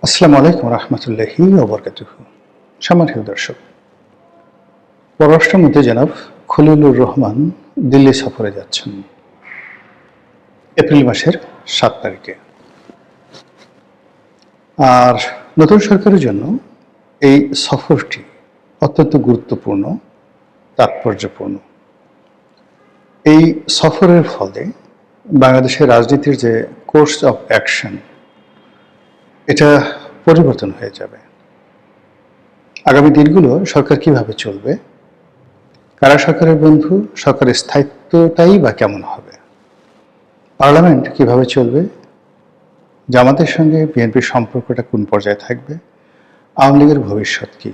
আসসালামু আলাইকুম রহমতুল্লাহি ওয়া বারাকাতুহু। সম্মানিত দর্শক, পররাষ্ট্রমন্ত্রী জনাব খলিলুর রহমান দিল্লি সফরে যাচ্ছেন এপ্রিল মাসের ৭ তারিখে। আর নতুন সরকারের জন্য এই সফরটি অত্যন্ত গুরুত্বপূর্ণ, তাৎপর্যপূর্ণ। এই সফরের ফলে বাংলাদেশের রাজনীতির যে কোর্স অফ অ্যাকশন, এটা পরিবর্তন হয়ে যাবে। আগামী দিনগুলো সরকার কিভাবে চলবে, কারা সরকারের বন্ধু, সরকারের স্থায়িত্বটাই বা কেমন হবে, পার্লামেন্ট কিভাবে চলবে, জামাতের সঙ্গে বিএনপির সম্পর্কটা কোন পর্যায়ে থাকবে, আওয়ামী লীগের ভবিষ্যৎ কি,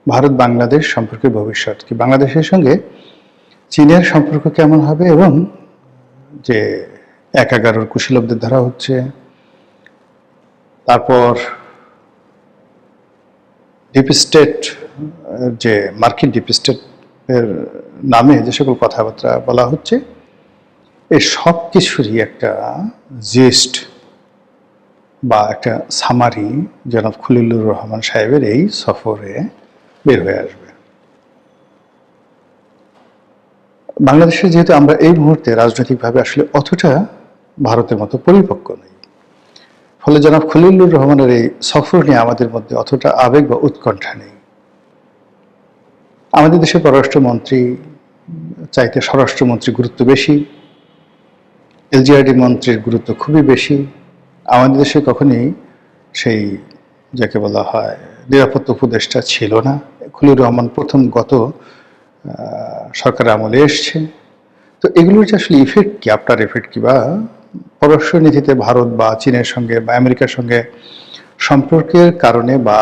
ভারত বাংলাদেশ সম্পর্কের ভবিষ্যৎ কি, বাংলাদেশের সঙ্গে চীনের সম্পর্ক কেমন হবে, এবং যে ১/১১ কুশীলবদের ধরা হচ্ছে, তারপর ডিপ স্টেট, যে মার্কিন ডিপ স্টেট এর নামে যে সকল কথাবার্তা বলা হচ্ছে, এই সব কিছুরই একটা জিস্ট বা একটা সামারি জনাব খলিলুর রহমান সাহেবের এই সফরে বের হয়ে আসবে। বাংলাদেশে যেহেতু আমরা এই মুহূর্তে রাজনৈতিকভাবে আসলে অতটা ভারতের মতো পরিপক্ক নেই, ফলে জনাব খলিলুর রহমানের এই সফর নিয়ে আমাদের মধ্যে অতটা আবেগ বা উৎকণ্ঠা নেই। আমাদের দেশের পররাষ্ট্রমন্ত্রী চাইতে স্বরাষ্ট্রমন্ত্রীর গুরুত্ব বেশি, এলজিআরডি মন্ত্রীর গুরুত্ব খুবই বেশি। আমাদের দেশে কখনই সেই যাকে বলা হয় নিরাপত্তা উপদেষ্টা ছিল না। খলিলুর রহমান প্রথম গত সরকারের আমলে এসছে। তো এগুলোর যে আসলে ইফেক্ট কি, আফটার ইফেক্ট কি, বা পররাষ্ট্র নীতিতে ভারত বা চীনের সঙ্গে বা আমেরিকার সঙ্গে সম্পর্কের কারণে বা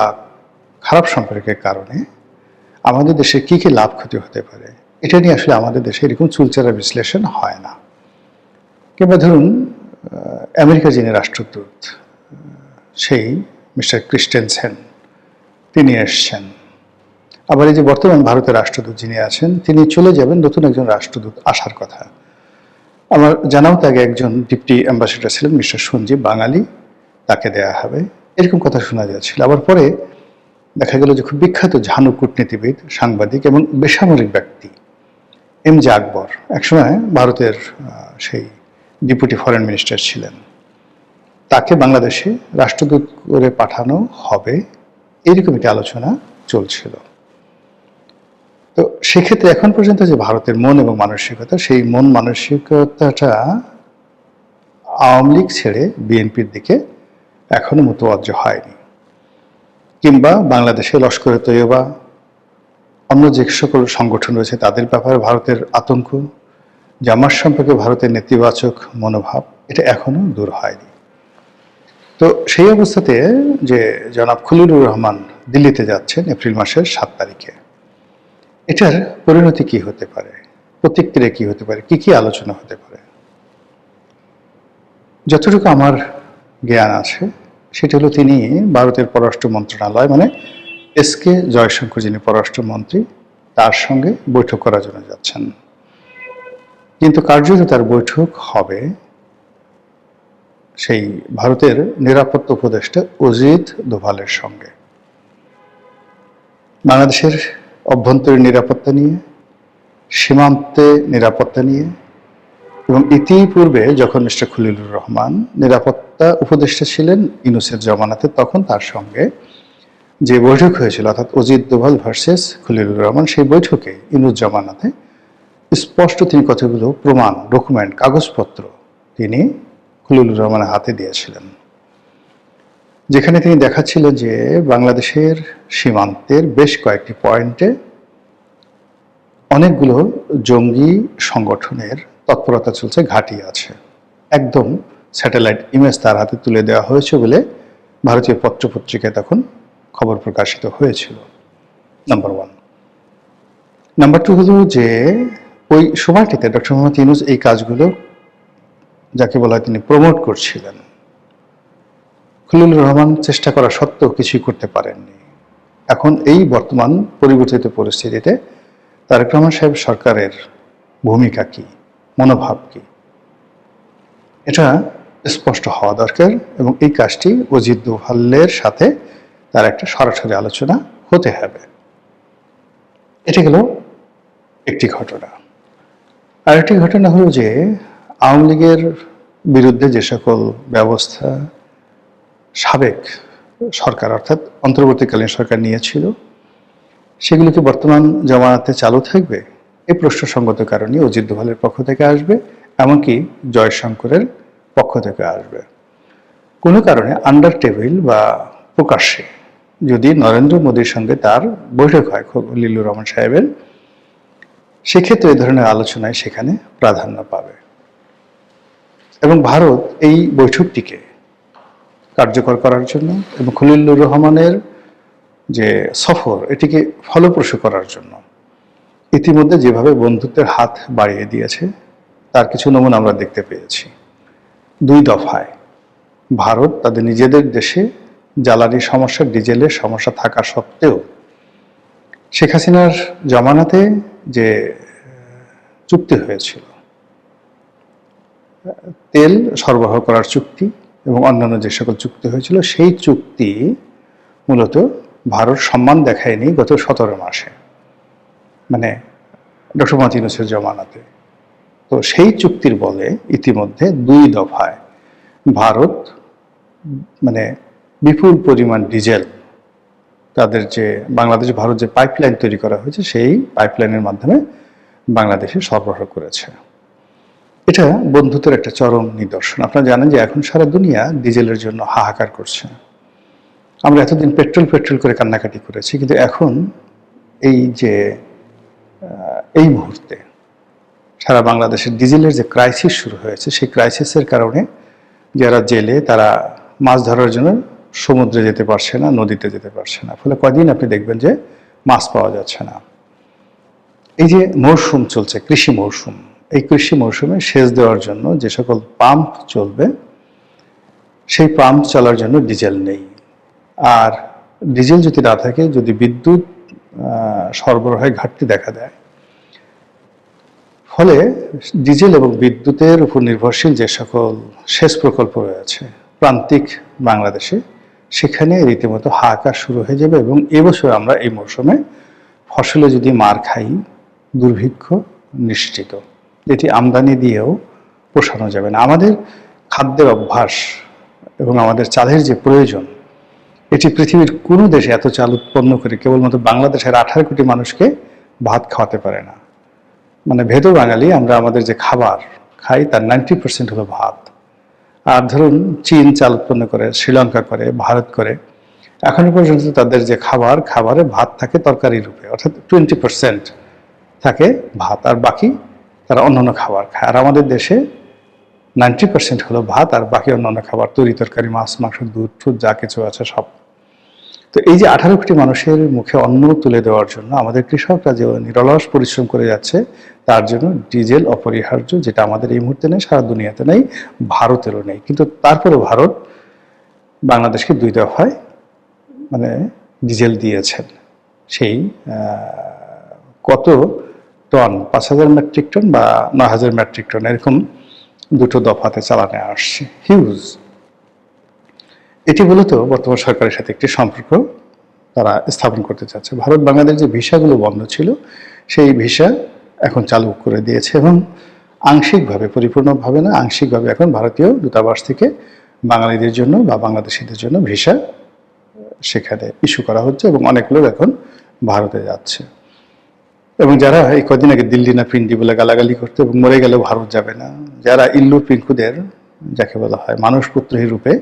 খারাপ সম্পর্কের কারণে আমাদের দেশে কী কী লাভ ক্ষতি হতে পারে, এটা নিয়ে আসলে আমাদের দেশে এরকম চুলচেরা বিশ্লেষণ হয় না। কিংবা ধরুন আমেরিকা যিনি রাষ্ট্রদূত, সেই মিস্টার ক্রিস্টেনসেন, তিনি এসছেন। আবার এই যে বর্তমান ভারতের রাষ্ট্রদূত যিনি আছেন, তিনি চলে যাবেন, নতুন একজন রাষ্ট্রদূত আসার কথা। আমার জানাও তাকে একজন ডিপটি অ্যাম্বাসেডর ছিলেন মিস্টার সঞ্জীব, বাঙালি, তাকে দেয়া হবে, এরকম কথা শোনা যাচ্ছিল। আবার পরে দেখা গেল যে খুব বিখ্যাত ঝানু কূটনীতিবিদ, সাংবাদিক এবং বেসামরিক ব্যক্তি এম জে আকবর একসময় ভারতের সেই ডেপুটি ফরেন মিনিস্টার ছিলেন, তাকে বাংলাদেশে রাষ্ট্রদূত করে পাঠানো হবে, এরকম একটি আলোচনা চলছিল। তো সেক্ষেত্রে এখন পর্যন্ত যে ভারতের মন এবং মানসিকতা, সেই মন মানসিকতাটা আওয়ামী লীগ ছেড়ে বিএনপির দিকে এখনো মোতওয়াজ্জহ হয়নি। কিংবা বাংলাদেশে লস্করে তৈয়বা, অন্য যে সকল সংগঠন রয়েছে তাদের ব্যাপারে ভারতের আতঙ্ক, জামাত সম্পর্কে ভারতের নেতিবাচক মনোভাব, এটা এখনো দূর হয়নি। তো সেই অবস্থাতে যে জনাব খলিলুর রহমান দিল্লিতে যাচ্ছেন এপ্রিল মাসের ৭ তারিখে, এটার পরিণতি কি হতে পারে, প্রতিক্রিয়া কি হতে পারে, কি কি আলোচনা হতে পারে, যতটুকু আমার জ্ঞান আছে সেটা হলো তিনি ভারতের পররাষ্ট্র মন্ত্রণালয়, মানে এসকে জয়শঙ্কর যিনি পররাষ্ট্রমন্ত্রী, তার সঙ্গে বৈঠক করার জন্য যাচ্ছেন। কিন্তু কার্যত তার বৈঠক হবে সেই ভারতের নিরাপত্তা উপদেষ্টা অজিত দোভালের সঙ্গে। বাংলাদেশের অভ্যন্তরীণ নিরাপত্তা নিয়ে, সীমান্তে নিরাপত্তা নিয়ে, এবং ইতিপূর্বে যখন মিস্টার খলিলুর রহমান নিরাপত্তা উপদেষ্টা ছিলেন ইউনূসের জমানাতে, তখন তার সঙ্গে যে বৈঠক হয়েছিল, অর্থাৎ অজিত দোভাল ভার্সেস খলিলুর রহমান, সেই বৈঠকে ইউনূস জমানাতে স্পষ্ট তিনি কতগুলো প্রমাণ, ডকুমেন্ট, কাগজপত্র তিনি খলিলুর রহমানের হাতে দিয়েছিলেন, যেখানে তিনি দেখাচ্ছিলেন যে বাংলাদেশের সীমান্তের বেশ কয়েকটি পয়েন্টে অনেকগুলো জঙ্গি সংগঠনের তৎপরতা চলছে, ঘাঁটি আছে। একদম স্যাটেলাইট ইমেজ তার হাতে তুলে দেওয়া হয়েছে বলে ভারতীয় পত্রপত্রিকায় তখন খবর প্রকাশিত হয়েছিল। নাম্বার 1। নাম্বার 2 হলো যে ওই সময়টিতে ডক্টর মোহাম্মদ ইউনূস এই কাজগুলো, যাকে বলা হয়, তিনি প্রমোট করছিলেন। খলিলুর রহমান চেষ্টা করা সত্ত্বেও কিছুই করতে পারেননি। এখন এই বর্তমান পরিবর্তিত পরিস্থিতিতে তারেক রহমান সাহেব সরকারের ভূমিকা কি, মনোভাব কি, এটা স্পষ্ট হওয়া দরকার এবং এই কাজটি অজিত দোভালের সাথে তার একটা সরাসরি আলোচনা হতে হবে। এটা গেল একটি ঘটনা। আরেকটি ঘটনা হলো যে আওয়ামী লীগের বিরুদ্ধে যে সকল ব্যবস্থা সাবেক সরকার অর্থাৎ অন্তর্বর্তীকালীন সরকার নিয়েছিল সেগুলো কি বর্তমান জামানাতে চালু থাকবে? এই প্রশ্নসঙ্গত কারণে অজিত দোভালের পক্ষ থেকে আসবে, এমনকি জয়শঙ্করের পক্ষ থেকে আসবে। কোনো কারণে আন্ডার টেবিল বা প্রকাশ্যে যদি নরেন্দ্র মোদীর সঙ্গে তার বৈঠক হয় খলিলুর রহমান সাহেবের, সেক্ষেত্রে এই ধরনের আলোচনায় সেখানে প্রাধান্য পাবে এবং ভারত এই বৈঠকটিকে কার্যকর করার জন্য এবং খলিলুর রহমানের যে সফর এটিকে ফলপ্রসূ করার জন্য ইতিমধ্যে যেভাবে বন্ধুত্বের হাত বাড়িয়ে দিয়েছে তার কিছু নমুনা আমরা দেখতে পেয়েছি। 2 দফায় ভারত তাদের নিজেদের দেশে জ্বালানি সমস্যা, ডিজেলের সমস্যা থাকা সত্ত্বেও শেখ হাসিনার জামানাতে যে চুক্তি হয়েছিল, তেল সরবরাহ করার চুক্তি এবং অন্যান্য যে সকল চুক্তি হয়েছিল, সেই চুক্তি মূলত ভারত সম্মান দেখায়নি গত 17 মাসে, মানে ডক্টর মোহাম্মদ ইউনূসের জামানাতে। তো সেই চুক্তির বলে ইতিমধ্যে 2 দফায় ভারত মানে বিপুল পরিমাণ ডিজেল তাদের যে বাংলাদেশ ভারত যে পাইপলাইন তৈরি করা হয়েছে সেই পাইপলাইনের মাধ্যমে বাংলাদেশে সরবরাহ করেছে। এটা বন্ধুত্বের একটা চরম নিদর্শন। আপনারা জানেন যে এখন সারা দুনিয়া ডিজেলের জন্য হাহাকার করছে। আমরা এতদিন পেট্রোল করে কান্নাকাটি করেছি, কিন্তু এখন এই যে এই মুহূর্তে সারা বাংলাদেশের ডিজেলের যে ক্রাইসিস শুরু হয়েছে, সেই ক্রাইসিসের কারণে যারা জেলে তারা মাছ ধরার জন্য সমুদ্রে যেতে পারছে না, নদীতে যেতে পারছে না। ফলে কদিন আপনি দেখবেন যে মাছ পাওয়া যাচ্ছে না। এই যে মৌসুম চলছে, কৃষি মৌসুম, এই কৃষি মৌসুমে সেচ দেওয়ার জন্য যে সকল পাম্প চলবে সেই পাম্প চলার জন্য ডিজেল নেই। আর ডিজেল যদি না থাকে, যদি বিদ্যুৎ সরবরাহে ঘাটতি দেখা দেয়, ফলে ডিজেল এবং বিদ্যুতের উপর নির্ভরশীল যে সকল সেচ প্রকল্প রয়েছে প্রান্তিক বাংলাদেশে, সেখানে রীতিমতো হাহাকার শুরু হয়ে যাবে। এবং এবছর আমরা এই মৌসুমে ফসলে যদি মার খাই, দুর্ভিক্ষ নিশ্চিত, যেটি আমদানি দিয়েও পোষানো যাবে না। আমাদের খাদ্যের অভ্যাস এবং আমাদের চালের যে প্রয়োজন, এটি পৃথিবীর কোনো দেশে এত চাল উৎপন্ন করে কেবলমাত্র বাংলাদেশের 18 কোটি মানুষকে ভাত খাওয়াতে পারে না। মানে ভেদ বাঙালি আমরা আমাদের যে খাবার খাই তার 90% হলো ভাত। আর ধরুন চীন চাল উৎপন্ন করে, শ্রীলঙ্কা করে, ভারত করে, এখনো পর্যন্ত তাদের যে খাবারে ভাত থাকে তরকারি রূপে, অর্থাৎ 20% থাকে ভাত, আর বাকি তারা অন্যান্য খাবার খায়। আর আমাদের দেশে 90% হলো ভাত, আর বাকি অন্যান্য খাবার, তরি তরকারি, মাছ মাংস, দুধ টুধ যা কিছু আছে সব। তো এই যে 18 কোটি মানুষের মুখে অন্ন তুলে দেওয়ার জন্য আমাদের কৃষকরা যে নিরলস পরিশ্রম করে যাচ্ছে, তার জন্য ডিজেল অপরিহার্য, যেটা আমাদের এই মুহূর্তে নেই, সারা দুনিয়াতে নেই, ভারতেরও নেই। কিন্তু তারপরেও ভারত বাংলাদেশকে 2 দফায় মানে ডিজেল দিয়েছেন। সেই কত টন, 5000 মেট্রিক টন বা 9000 মেট্রিক টন, এরকম 2 দফাতে চালানে আসছে, হিউজ। এটি মূলত বর্তমান সরকারের সাথে একটি সম্পর্ক তারা স্থাপন করতে চাচ্ছে। ভারত বাংলাদেশ যে ভিসাগুলো বন্ধ ছিল, সেই ভিসা এখন চালু করে দিয়েছে এবং আংশিকভাবে, পরিপূর্ণভাবে না, আংশিকভাবে এখন ভারতীয় দূতাবাস থেকে বাঙালিদের জন্য বা বাংলাদেশিদের জন্য ভিসা সেখানে ইস্যু করা হচ্ছে এবং অনেক লোক এখন ভারতে যাচ্ছে। এবং যারা এই কদিন আগে দিল্লি না পিন্ডি বলে গালাগালি করতে এবং মরে গেলেও ভারত যাবে না, যারা ইল্লু পিঙ্কুদের, যাকে বলা হয় মানুষ পুত্রহী রূপে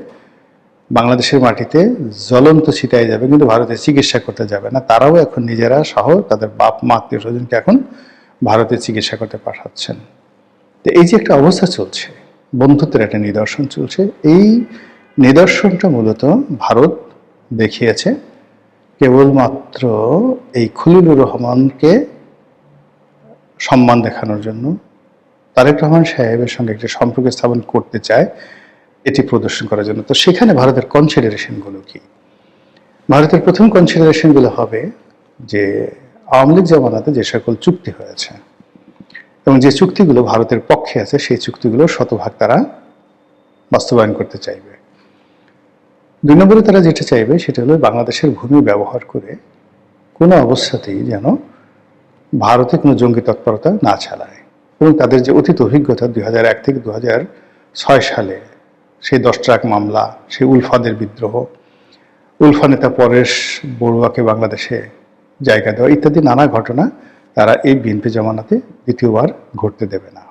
বাংলাদেশের মাটিতে জ্বলন্ত ছিটায় যাবে কিন্তু ভারতে চিকিৎসা করতে যাবে না, তারাও এখন নিজেরা সহ তাদের বাপ মা আত্মীয় স্বজনকে এখন ভারতে চিকিৎসা করতে পাঠাচ্ছেন। তো এই যে একটা অবস্থা চলছে, বন্ধুত্বের একটা নিদর্শন চলছে, এই নিদর্শনটা মূলত ভারত দেখিয়েছে কেবলমাত্র এই খলিলুর রহমানকে সম্মান দেখানোর জন্য, তারেক রহমান সাহেবের সঙ্গে একটা সম্পর্ক স্থাপন করতে চায় এটি প্রদর্শন করার জন্য। তো সেখানে ভারতের কনসিডারেশনগুলো কি? ভারতের প্রথম কনসিডারেশনগুলো হবে যে আওয়ামী লীগ জামানাতে যে সকল চুক্তি হয়েছে এবং যে চুক্তিগুলো ভারতের পক্ষে আছে, সেই চুক্তিগুলো শতভাগ তারা বাস্তবায়ন করতে চাইবে। 2 নম্বরে তারা যেটা চাইবে সেটা হলো বাংলাদেশের ভূমি ব্যবহার করে কোনো অবস্থাতেই যেন ভারতে কোনো জঙ্গি তৎপরতা না চালায়, এবং তাদের যে অতীত অভিজ্ঞতা 2001 থেকে 2006 সালে সেই 10 ট্রাক মামলা, সেই উলফাদের বিদ্রোহ, উলফা নেতা পরেশ বড়ুয়াকে বাংলাদেশে জায়গা দেওয়া ইত্যাদি নানা ঘটনা তারা এই বিএনপি জমানাতে দ্বিতীয়বার ঘটতে দেবে না।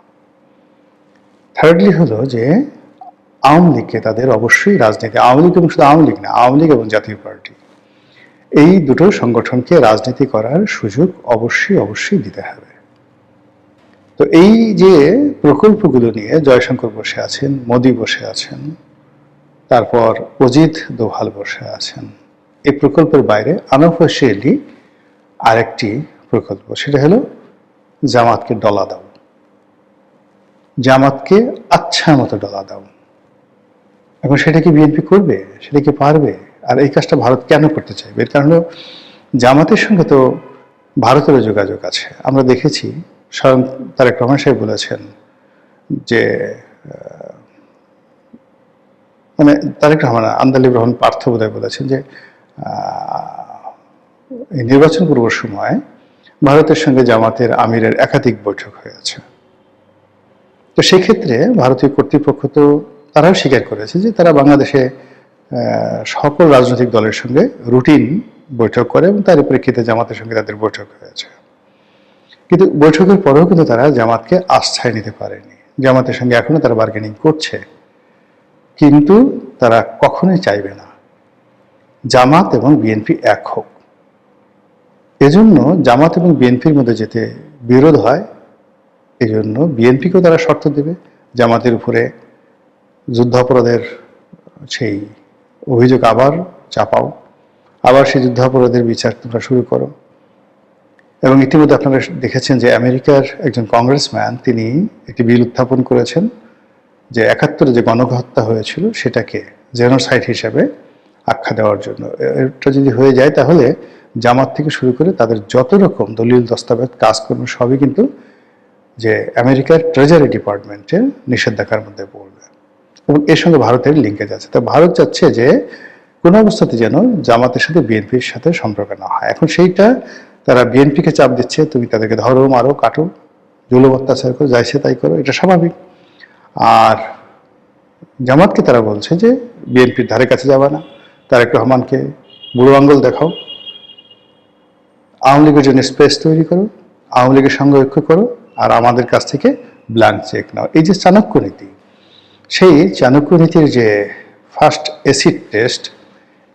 থার্ডলি হলো যে আওয়ামী লীগকে তাদের অবশ্যই রাজনীতি, আওয়ামী লীগ এবং শুধু আওয়ামী লীগ না, আওয়ামী লীগ এবং জাতীয় পার্টি, এই দুটো সংগঠনকে রাজনীতি করার সুযোগ অবশ্যই দিতে হবে। তো এই যে প্রকল্পগুলো নিয়ে জয়শঙ্কর বসে আছেন, মোদি বসে আছেন, তারপর অজিত দোভাল বসে আছেন, এই প্রকল্পের বাইরে আনঅফিশিয়ালি আরেকটি প্রকল্প, সেটা হলো জামাতকে ডলা দাও, জামাতকে আচ্ছা মতো ডলা দাও। এখন সেটা কি বিএনপি করবে? সেটা কি পারবে? আর এই কাজটা ভারত কেন করতে চাইবে? এর কারণ জামাতের সঙ্গে তো ভারতেরও যোগাযোগ আছে। আমরা দেখেছি স্বয়ং তারেক রহমান সাহেব বলেছেন যে মানে তারেক রহমান, আন্দালিব রহমান পার্থ বোধহয় বলেছেন যে এই নির্বাচন পূর্ব সময় ভারতের সঙ্গে জামাতের আমিরের একাধিক বৈঠক হয়েছে। তো সেক্ষেত্রে ভারতীয় কর্তৃপক্ষ তো তারাও স্বীকার করেছে যে তারা বাংলাদেশে সকল রাজনৈতিক দলের সঙ্গে রুটিন বৈঠক করে এবং তার প্রেক্ষিতে জামাতের সঙ্গে তাদের বৈঠক হয়েছে। কিন্তু বৈঠকের পরেও কিন্তু তারা জামাতকে আস্থায় নিতে পারেনি। জামাতের সঙ্গে এখনো তারা বার্গেনিং করছে, কিন্তু তারা কখনোই চাইবে না জামাত এবং বিএনপি এক হোক। এজন্য জামাত এবং বিএনপির মধ্যে যেতে বিরোধ হয়, এই জন্য বিএনপিকেও তারা শর্ত দেবে জামাতের উপরে যুদ্ধাপরাধের সেই অভিযোগ আবার চাপাও, আবার সেই যুদ্ধাপরাধের বিচার তোমরা শুরু করো। এবং ইতিমধ্যে আপনারা দেখেছেন যে আমেরিকার একজন কংগ্রেসম্যান তিনি একটি বিল উত্থাপন করেছেন যে 71-এ যে গণহত্যা হয়েছিল সেটাকে জেনোসাইড হিসাবে আখ্যা দেওয়ার জন্য। এটা যদি হয়ে যায় তাহলে জামাত থেকে শুরু করে তাদের যত রকম দলিল দস্তাবেজ কাজকর্ম সবই কিন্তু যে আমেরিকার ট্রেজারি ডিপার্টমেন্টের নিষেধাজ্ঞার মধ্যে পড়বে, এবং এর সঙ্গে ভারতের লিঙ্কেজ আছে। তো ভারত চাচ্ছে যে কোনো অবস্থাতে যেন জামাতের সাথে বিএনপির সাথে সম্পর্ক না হয়। এখন সেইটা তারা বিএনপিকে চাপ দিচ্ছে, তুমি তাদেরকে ধরো, মারো, কাটো, জুলুম অত্যাচার করো, যাইছে তাই করো, এটা স্বাভাবিক। আর জামাতকে তারা বলছে যে বিএনপির ধারে কাছে যাবে না, তারেক রহমানকে বুড়ো আঙ্গুল দেখাও, আওয়ামী লীগের জন্য স্পেস তৈরি করো, আওয়ামী লীগের সঙ্গে ঐক্য করো, আর আমাদের কাছ থেকে ব্ল্যাঙ্ক চেক নাও। এই যে চাণক্য নীতি, সেই চাণক্য নীতির যে ফার্স্ট অ্যাসিড টেস্ট,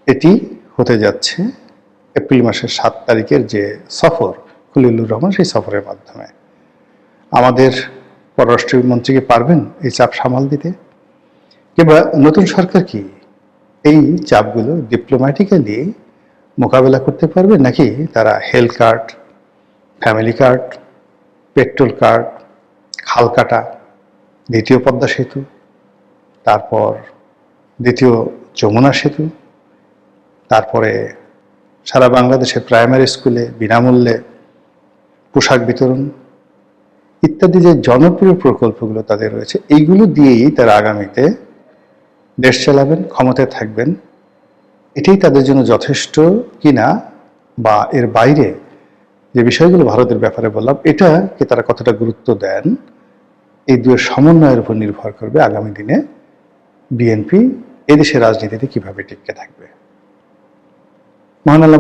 এটি হতে যাচ্ছে এপ্রিল মাসের 7 তারিখের যে সফর খলিলুর রহমান, সেই সফরের মাধ্যমে। আমাদের পররাষ্ট্রমন্ত্রীকে পারবেন এই চাপ সামাল দিতে? কিংবা নতুন সরকার কি এই চাপগুলো ডিপ্লোম্যাটিক্যালি মোকাবেলা করতে পারবে, নাকি তারা health card, family card, petrol card, খাল কাটা, দ্বিতীয় পদ্মা সেতু, তারপর দ্বিতীয় যমুনা সেতু, তারপরে সারা বাংলাদেশে প্রাইমারি স্কুলে বিনামূল্যে পোশাক বিতরণ ইত্যাদি যে জনপ্রিয় প্রকল্পগুলো তাদের রয়েছে, এইগুলো দিয়েই তারা আগামীতে দেশ চালাবেন, ক্ষমতায় থাকবেন, এটাই তাদের জন্য যথেষ্ট কিনা, বা এর বাইরে যে বিষয়গুলো ভারতের ব্যাপারে বললাম এটাকে তারা কতটা গুরুত্ব দেন, এই দুয়ের সমন্বয়ের উপর নির্ভর করবে আগামী দিনে বিএনপি এদেশের রাজনীতিতে কিভাবে টিকে থাকবে। মহান আল্লাহ